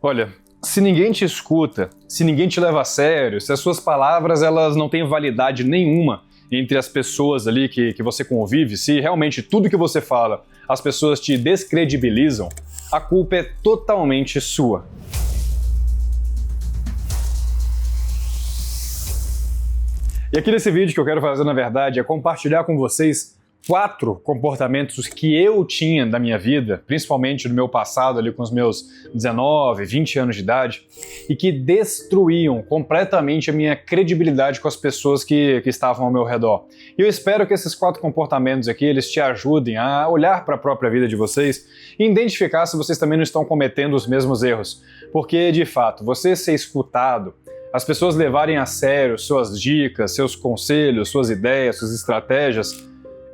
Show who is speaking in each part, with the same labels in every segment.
Speaker 1: Olha, se ninguém te escuta, se ninguém te leva a sério, se as suas palavras elas não têm validade nenhuma entre as pessoas ali que você convive, se realmente tudo que você fala as pessoas te descredibilizam, a culpa é totalmente sua. E aqui nesse vídeo que eu quero fazer, na verdade, é compartilhar com vocês 4 comportamentos que eu tinha da minha vida, principalmente no meu passado, ali com os meus 19, 20 anos de idade, e que destruíam completamente a minha credibilidade com as pessoas que estavam ao meu redor. E eu espero que esses 4 comportamentos aqui, eles te ajudem a olhar para a própria vida de vocês e identificar se vocês também não estão cometendo os mesmos erros. Porque, de fato, você ser escutado, as pessoas levarem a sério suas dicas, seus conselhos, suas ideias, suas estratégias,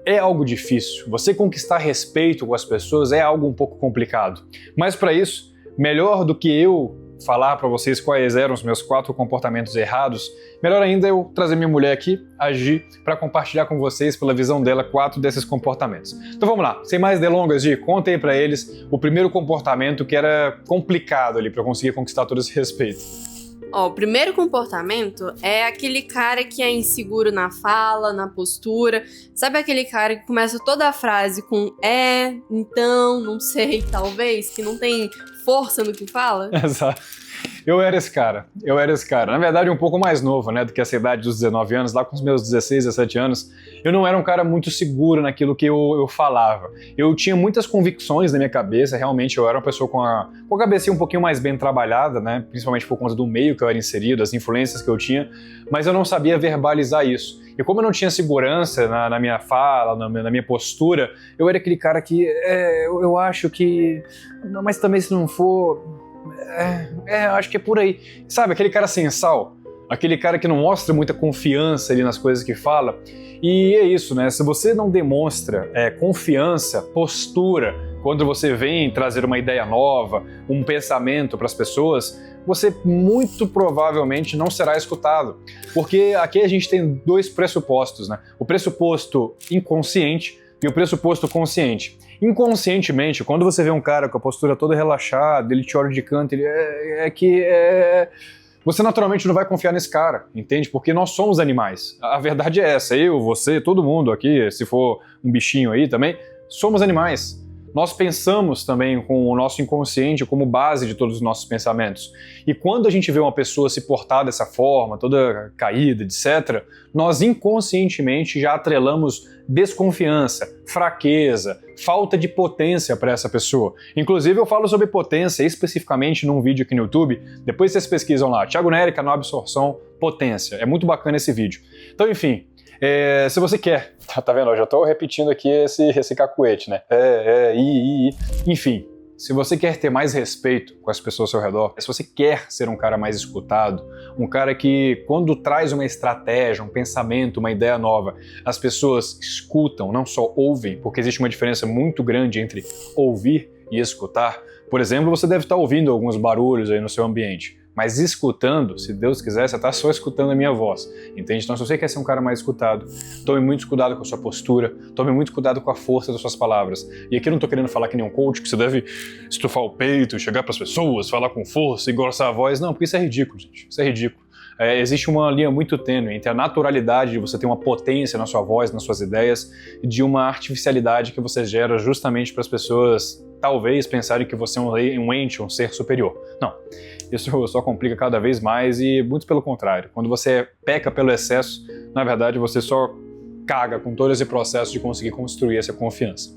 Speaker 1: é algo difícil. Você conquistar respeito com as pessoas é algo um pouco complicado. Mas para isso, melhor do que eu falar para vocês quais eram os meus 4 comportamentos errados, melhor ainda eu trazer minha mulher aqui, Gi, para compartilhar com vocês, pela visão dela, 4 desses comportamentos. Então vamos lá, sem mais delongas, Gi, conta aí para eles o primeiro comportamento que era complicado ali para eu conseguir conquistar todo esse respeito.
Speaker 2: O primeiro comportamento é aquele cara que é inseguro na fala, na postura. Sabe aquele cara que começa toda a frase com então, não sei, talvez, que não tem força no que fala?
Speaker 1: Exato. Eu era esse cara. Na verdade, um pouco mais novo, né, do que essa idade dos 19 anos, lá com os meus 16, 17 anos, eu não era um cara muito seguro naquilo que eu falava. Eu tinha muitas convicções na minha cabeça, realmente eu era uma pessoa com a cabecinha um pouquinho mais bem trabalhada, né, principalmente por conta do meio que eu era inserido, das influências que eu tinha, mas eu não sabia verbalizar isso. E como eu não tinha segurança na minha fala, na minha postura, eu era aquele cara que, eu acho que, mas também se não for... acho que é por aí. Sabe, aquele cara sem sal, aquele cara que não mostra muita confiança ali nas coisas que fala. E é isso, né? Se você não demonstra confiança, postura, quando você vem trazer uma ideia nova, um pensamento para as pessoas, você muito provavelmente não será escutado. Porque aqui a gente tem 2 pressupostos, né? O pressuposto inconsciente e o pressuposto consciente. Inconscientemente, quando você vê um cara com a postura toda relaxada, ele te olha de canto, ele você naturalmente não vai confiar nesse cara, entende? Porque nós somos animais. A verdade é essa, eu, você, todo mundo aqui, se for um bichinho aí também, somos animais. Nós pensamos também com o nosso inconsciente como base de todos os nossos pensamentos. E quando a gente vê uma pessoa se portar dessa forma, toda caída, etc., nós inconscientemente já atrelamos desconfiança, fraqueza, falta de potência para essa pessoa. Inclusive eu falo sobre potência especificamente num vídeo aqui no YouTube, depois vocês pesquisam lá, Thiago Neri, canal Absorção, potência. É muito bacana esse vídeo. Então, enfim, se você quer, tá vendo? Eu já tô repetindo aqui esse cacuete, né? Enfim, se você quer ter mais respeito com as pessoas ao seu redor, se você quer ser um cara mais escutado, um cara que quando traz uma estratégia, um pensamento, uma ideia nova, as pessoas escutam, não só ouvem, porque existe uma diferença muito grande entre ouvir e escutar. Por exemplo, você deve estar ouvindo alguns barulhos aí no seu ambiente, mas escutando, se Deus quiser, você está só escutando a minha voz, entende? Então, se você quer ser um cara mais escutado, tome muito cuidado com a sua postura, tome muito cuidado com a força das suas palavras. E aqui eu não estou querendo falar que nem um coach, que você deve estufar o peito, chegar para as pessoas, falar com força, engrossar a voz. Não, porque isso é ridículo, gente. Isso é ridículo. Existe uma linha muito tênue entre a naturalidade de você ter uma potência na sua voz, nas suas ideias, e de uma artificialidade que você gera justamente para as pessoas talvez pensarem que você é um ente, um ser superior. Não, isso só complica cada vez mais e muito pelo contrário. Quando você peca pelo excesso, na verdade você só caga com todo esse processo de conseguir construir essa confiança.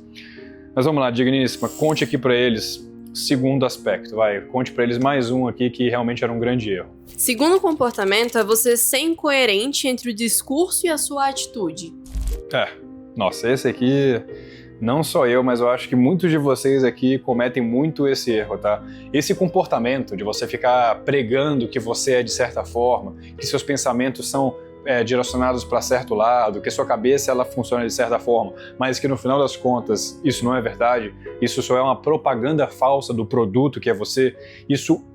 Speaker 1: Mas vamos lá, digníssima, conte aqui para eles segundo aspecto, conte para eles mais um aqui que realmente era um grande erro.
Speaker 2: Segundo comportamento é você ser incoerente entre o discurso e a sua atitude.
Speaker 1: Nossa, esse aqui... Não só eu, mas eu acho que muitos de vocês aqui cometem muito esse erro, tá? Esse comportamento de você ficar pregando que você é de certa forma, que seus pensamentos são direcionados para certo lado, que sua cabeça ela funciona de certa forma, mas que no final das contas isso não é verdade, isso só é uma propaganda falsa do produto que é você, isso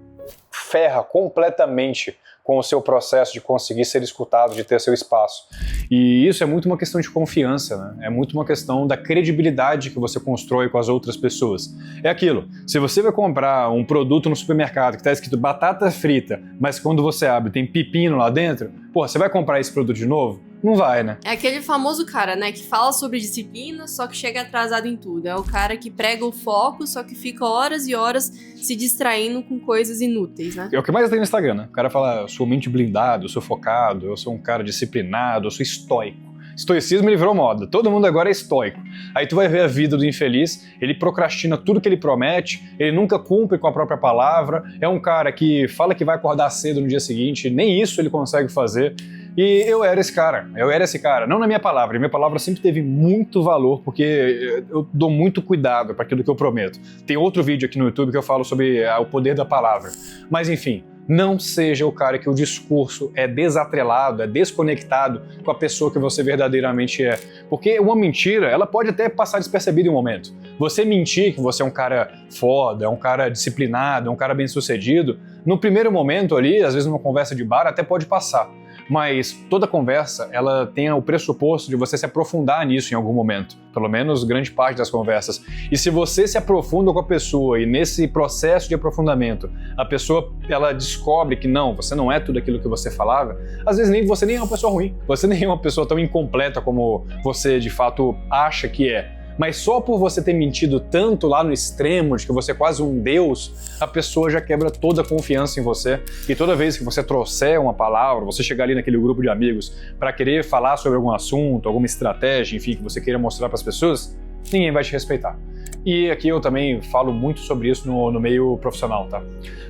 Speaker 1: ferra completamente com o seu processo de conseguir ser escutado, de ter seu espaço. E isso é muito uma questão de confiança, né? É muito uma questão da credibilidade que você constrói com as outras pessoas. É aquilo, se você vai comprar um produto no supermercado que está escrito batata frita, mas quando você abre tem pepino lá dentro, pô, você vai comprar esse produto de novo? Não vai, né?
Speaker 2: É aquele famoso cara, né, que fala sobre disciplina, só que chega atrasado em tudo. É o cara que prega o foco, só que fica horas e horas se distraindo com coisas inúteis, né?
Speaker 1: É o que mais tem no Instagram, né? O cara fala, eu sou mente blindado, eu sou focado, eu sou um cara disciplinado, eu sou estoico. Estoicismo ele virou moda, todo mundo agora é estoico. Aí tu vai ver a vida do infeliz, ele procrastina tudo que ele promete, ele nunca cumpre com a própria palavra, é um cara que fala que vai acordar cedo no dia seguinte, nem isso ele consegue fazer. E eu era esse cara, não na minha palavra sempre teve muito valor, porque eu dou muito cuidado para aquilo que eu prometo. Tem outro vídeo aqui no YouTube que eu falo sobre o poder da palavra. Mas enfim, não seja o cara que o discurso é desatrelado, é desconectado com a pessoa que você verdadeiramente é. Porque uma mentira, ela pode até passar despercebida em um momento. Você mentir que você é um cara foda, é um cara disciplinado, é um cara bem-sucedido, no primeiro momento ali, às vezes numa conversa de bar, até pode passar. Mas toda conversa, ela tem o pressuposto de você se aprofundar nisso em algum momento. Pelo menos grande parte das conversas. E se você se aprofunda com a pessoa e nesse processo de aprofundamento, a pessoa ela descobre que não, você não é tudo aquilo que você falava, às vezes você nem é uma pessoa ruim. Você nem é uma pessoa tão incompleta como você de fato acha que é. Mas só por você ter mentido tanto lá no extremo, de que você é quase um deus, a pessoa já quebra toda a confiança em você. E toda vez que você trouxer uma palavra, você chegar ali naquele grupo de amigos para querer falar sobre algum assunto, alguma estratégia, enfim, que você queira mostrar para as pessoas, ninguém vai te respeitar. E aqui eu também falo muito sobre isso no meio profissional, tá?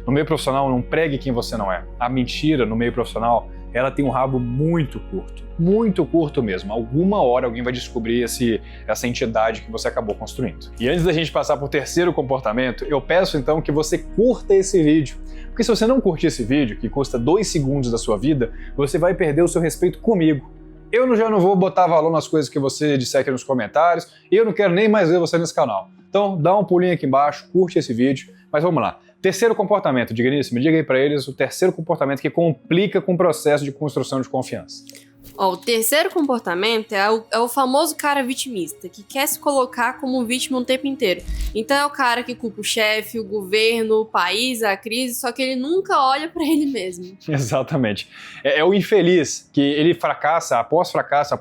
Speaker 1: No meio profissional, não pregue quem você não é. A mentira no meio profissional, ela tem um rabo muito curto mesmo. Alguma hora alguém vai descobrir essa entidade que você acabou construindo. E antes da gente passar para o terceiro comportamento, eu peço então que você curta esse vídeo. Porque se você não curtir esse vídeo, que custa 2 segundos da sua vida, você vai perder o seu respeito comigo. Eu já não vou botar valor nas coisas que você disser aqui nos comentários, e eu não quero nem mais ver você nesse canal. Então dá um pulinho aqui embaixo, curte esse vídeo, mas vamos lá. Terceiro comportamento, Digníssimo, diga aí pra eles o terceiro comportamento que complica com o processo de construção de confiança.
Speaker 2: O terceiro comportamento é o famoso cara vitimista, que quer se colocar como vítima o tempo inteiro. Então é o cara que culpa o chefe, o governo, o país, a crise, só que ele nunca olha pra ele mesmo.
Speaker 1: Exatamente. É o infeliz que ele fracassa após fracasso,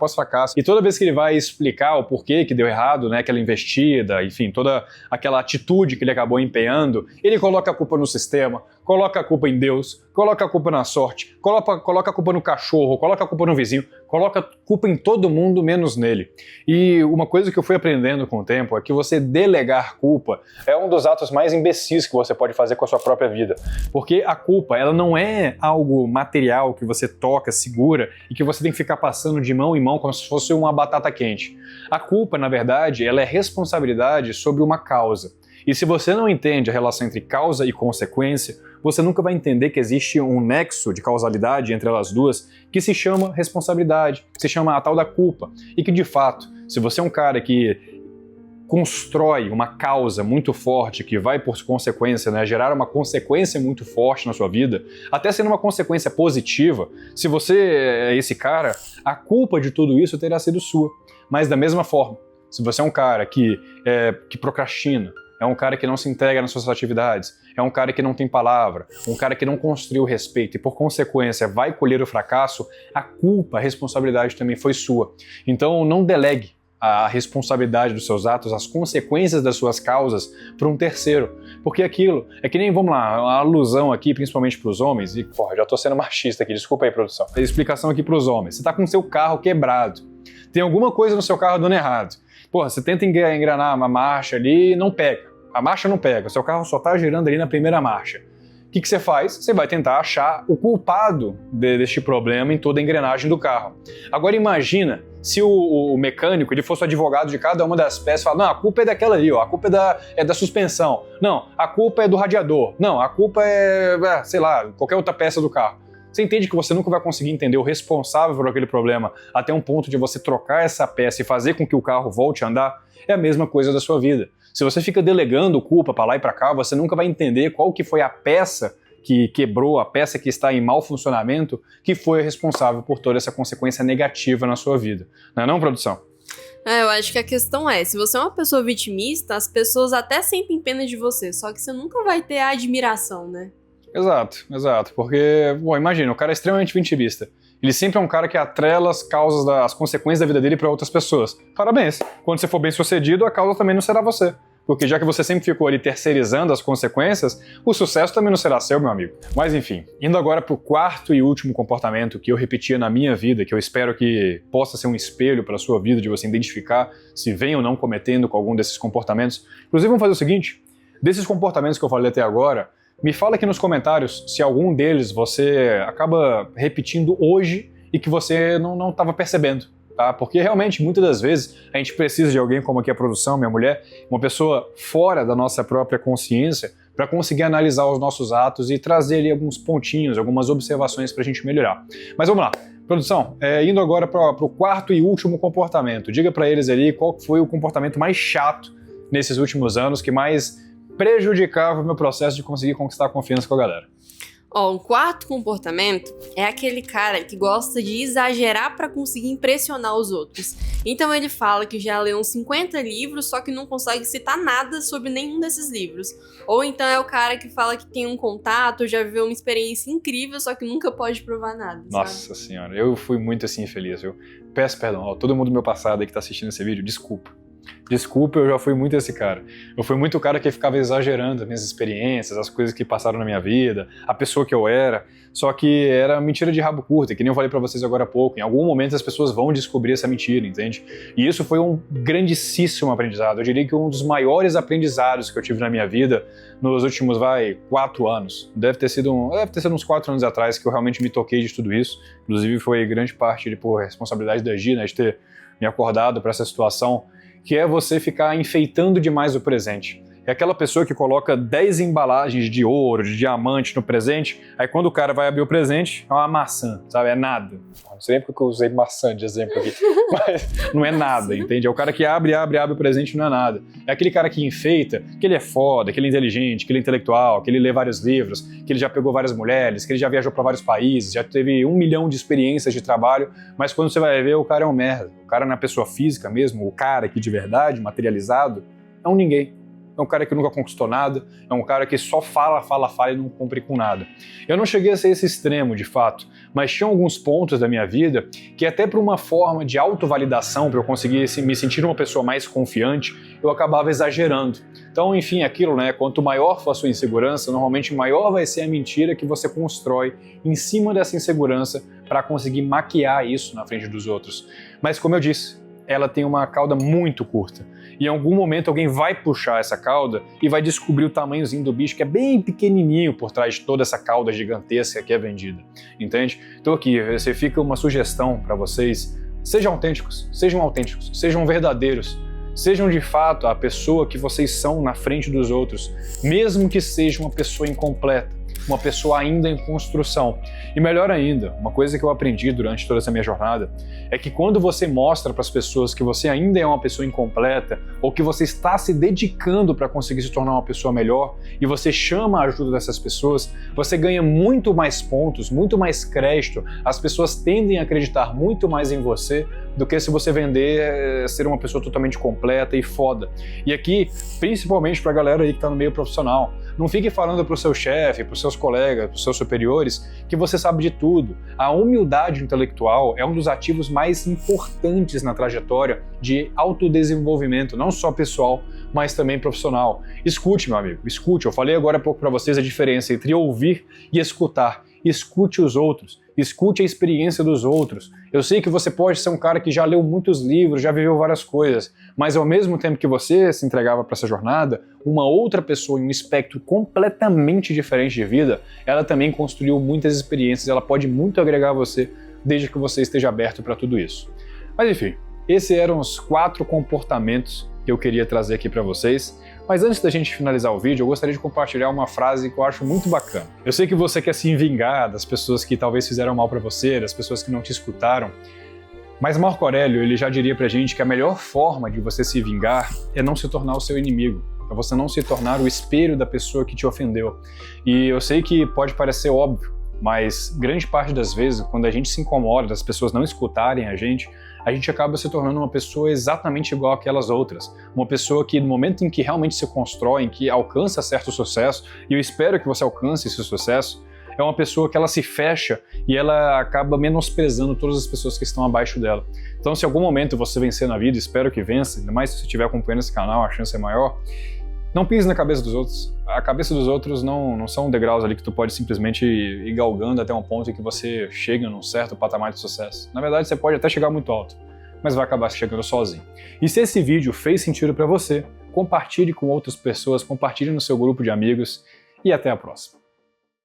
Speaker 1: e toda vez que ele vai explicar o porquê que deu errado, né, aquela investida, enfim, toda aquela atitude que ele acabou empenhando, ele coloca a culpa no sistema, coloca a culpa em Deus, coloca a culpa na sorte, coloca a culpa no cachorro, coloca a culpa no vizinho, coloca a culpa em todo mundo menos nele. E uma coisa que eu fui aprendendo com o tempo é que você delegar culpa é um dos atos mais imbecis que você pode fazer com a sua própria vida. Porque a culpa, ela não é algo material que você toca, segura e que você tem que ficar passando de mão em mão como se fosse uma batata quente. A culpa, na verdade, ela é responsabilidade sobre uma causa. E se você não entende a relação entre causa e consequência, você nunca vai entender que existe um nexo de causalidade entre elas duas que se chama responsabilidade, que se chama a tal da culpa. E que, de fato, se você é um cara que constrói uma causa muito forte que vai, por consequência, né, gerar uma consequência muito forte na sua vida, até sendo uma consequência positiva, se você é esse cara, a culpa de tudo isso terá sido sua. Mas da mesma forma, se você é um cara que procrastina, é um cara que não se entrega nas suas atividades, é um cara que não tem palavra, um cara que não construiu respeito e, por consequência, vai colher o fracasso, a culpa, a responsabilidade também foi sua. Então, não delegue a responsabilidade dos seus atos, as consequências das suas causas para um terceiro. Porque aquilo é que nem, vamos lá, uma alusão aqui, principalmente para os homens, e, porra, já tô sendo machista aqui, desculpa aí, produção. A explicação aqui para os homens. Você tá com o seu carro quebrado, tem alguma coisa no seu carro dando errado. Porra, você tenta engrenar uma marcha ali e não pega. A marcha não pega, o seu carro só está girando ali na primeira marcha. O que você faz? Você vai tentar achar o culpado deste problema em toda a engrenagem do carro. Agora imagina se o mecânico ele fosse o advogado de cada uma das peças e fala, não, a culpa é daquela ali, ó, a culpa é da suspensão, não, a culpa é do radiador, não, a culpa sei lá, qualquer outra peça do carro. Você entende que você nunca vai conseguir entender o responsável por aquele problema até um ponto de você trocar essa peça e fazer com que o carro volte a andar? É a mesma coisa da sua vida. Se você fica delegando culpa para lá e para cá, você nunca vai entender qual que foi a peça que quebrou, a peça que está em mau funcionamento, que foi responsável por toda essa consequência negativa na sua vida. Não é não, produção?
Speaker 2: Eu acho que a questão é, se você é uma pessoa vitimista, as pessoas até sentem pena de você, só que você nunca vai ter a admiração, né?
Speaker 1: Exato, porque, bom, imagina, o cara é extremamente vitimista. Ele sempre é um cara que atrela as causas, as consequências da vida dele para outras pessoas. Parabéns, quando você for bem sucedido, a causa também não será você. Porque já que você sempre ficou ali terceirizando as consequências, o sucesso também não será seu, meu amigo. Mas enfim, indo agora pro quarto e último comportamento que eu repetia na minha vida, que eu espero que possa ser um espelho para a sua vida, de você identificar se vem ou não cometendo com algum desses comportamentos. Inclusive, vamos fazer o seguinte, desses comportamentos que eu falei até agora, me fala aqui nos comentários se algum deles você acaba repetindo hoje e que você não estava percebendo. Tá? Porque realmente, muitas das vezes, a gente precisa de alguém como aqui a produção, minha mulher, uma pessoa fora da nossa própria consciência para conseguir analisar os nossos atos e trazer ali alguns pontinhos, algumas observações para a gente melhorar. Mas vamos lá. Produção, indo agora para o quarto e último comportamento. Diga para eles ali qual foi o comportamento mais chato nesses últimos anos, que mais prejudicava o meu processo de conseguir conquistar a confiança com a galera.
Speaker 2: O quarto comportamento é aquele cara que gosta de exagerar para conseguir impressionar os outros. Então ele fala que já leu uns 50 livros, só que não consegue citar nada sobre nenhum desses livros. Ou então é o cara que fala que tem um contato, já viveu uma experiência incrível, só que nunca pode provar nada, sabe?
Speaker 1: Nossa senhora, eu fui muito assim infeliz, viu? Peço perdão, todo mundo do meu passado aí que tá assistindo esse vídeo, Desculpa, eu já fui muito esse cara. Eu fui muito o cara que ficava exagerando as minhas experiências, as coisas que passaram na minha vida, a pessoa que eu era. Só que era mentira de rabo curto, que nem eu falei pra vocês agora há pouco. Em algum momento as pessoas vão descobrir essa mentira, entende? E isso foi um grandíssimo aprendizado. Eu diria que um dos maiores aprendizados que eu tive na minha vida nos últimos, 4 anos. Deve ter sido uns 4 anos atrás que eu realmente me toquei de tudo isso. Inclusive foi grande parte por responsabilidade da Gina, de ter me acordado para essa situação, que é você ficar enfeitando demais o presente. É aquela pessoa que coloca 10 embalagens de ouro, de diamante no presente, aí quando o cara vai abrir o presente, é uma maçã, sabe? É nada. Não sei nem porque eu usei maçã de exemplo aqui, mas não é nada, entende? É o cara que abre o presente e não é nada. É aquele cara que enfeita, que ele é foda, que ele é inteligente, que ele é intelectual, que ele lê vários livros, que ele já pegou várias mulheres, que ele já viajou para vários países, já teve 1 milhão de experiências de trabalho, mas quando você vai ver, o cara é um merda. O cara na pessoa física mesmo, o cara aqui de verdade, materializado, é um ninguém. É um cara que nunca conquistou nada, é um cara que só fala e não cumpre com nada. Eu não cheguei a ser esse extremo, de fato, mas tinha alguns pontos da minha vida que até por uma forma de autovalidação, para eu conseguir me sentir uma pessoa mais confiante, eu acabava exagerando. Então, enfim, aquilo, né? Quanto maior for a sua insegurança, normalmente maior vai ser a mentira que você constrói em cima dessa insegurança para conseguir maquiar isso na frente dos outros. Mas como eu disse, ela tem uma cauda muito curta. E em algum momento alguém vai puxar essa cauda e vai descobrir o tamanhozinho do bicho, que é bem pequenininho por trás de toda essa cauda gigantesca que é vendida. Entende? Então aqui, você fica uma sugestão para vocês. Sejam autênticos, sejam verdadeiros. Sejam de fato a pessoa que vocês são na frente dos outros, mesmo que seja uma pessoa incompleta, uma pessoa ainda em construção. E melhor ainda, uma coisa que eu aprendi durante toda essa minha jornada é que quando você mostra para as pessoas que você ainda é uma pessoa incompleta ou que você está se dedicando para conseguir se tornar uma pessoa melhor e você chama a ajuda dessas pessoas, você ganha muito mais pontos, muito mais crédito. As pessoas tendem a acreditar muito mais em você do que se você vender ser uma pessoa totalmente completa e foda. E aqui, principalmente para a galera aí que está no meio profissional, não fique falando para o seu chefe, para os seus colegas, para os seus superiores, que você sabe de tudo. A humildade intelectual é um dos ativos mais importantes na trajetória de autodesenvolvimento, não só pessoal, mas também profissional. Escute, meu amigo, escute. Eu falei agora há pouco para vocês a diferença entre ouvir e escutar. Escute os outros, escute a experiência dos outros. Eu sei que você pode ser um cara que já leu muitos livros, já viveu várias coisas, mas ao mesmo tempo que você se entregava para essa jornada, uma outra pessoa em um espectro completamente diferente de vida, ela também construiu muitas experiências, ela pode muito agregar a você, desde que você esteja aberto para tudo isso. Mas enfim, esses eram os 4 comportamentos que eu queria trazer aqui para vocês. Mas antes da gente finalizar o vídeo, eu gostaria de compartilhar uma frase que eu acho muito bacana. Eu sei que você quer se vingar das pessoas que talvez fizeram mal para você, das pessoas que não te escutaram, mas Marco Aurélio ele já diria pra gente que a melhor forma de você se vingar é não se tornar o seu inimigo. para você não se tornar o espelho da pessoa que te ofendeu. E eu sei que pode parecer óbvio, mas grande parte das vezes, quando a gente se incomoda das pessoas não escutarem a gente acaba se tornando uma pessoa exatamente igual àquelas outras. Uma pessoa que no momento em que realmente se constrói, em que alcança certo sucesso, e eu espero que você alcance esse sucesso, é uma pessoa que ela se fecha e ela acaba menosprezando todas as pessoas que estão abaixo dela. Então, se em algum momento você vencer na vida, espero que vença, ainda mais se você estiver acompanhando esse canal, a chance é maior, não pise na cabeça dos outros. A cabeça dos outros não são degraus ali que tu pode simplesmente ir galgando até um ponto em que você chega num certo patamar de sucesso. Na verdade, você pode até chegar muito alto, mas vai acabar chegando sozinho. E se esse vídeo fez sentido para você, compartilhe com outras pessoas, compartilhe no seu grupo de amigos e até a próxima.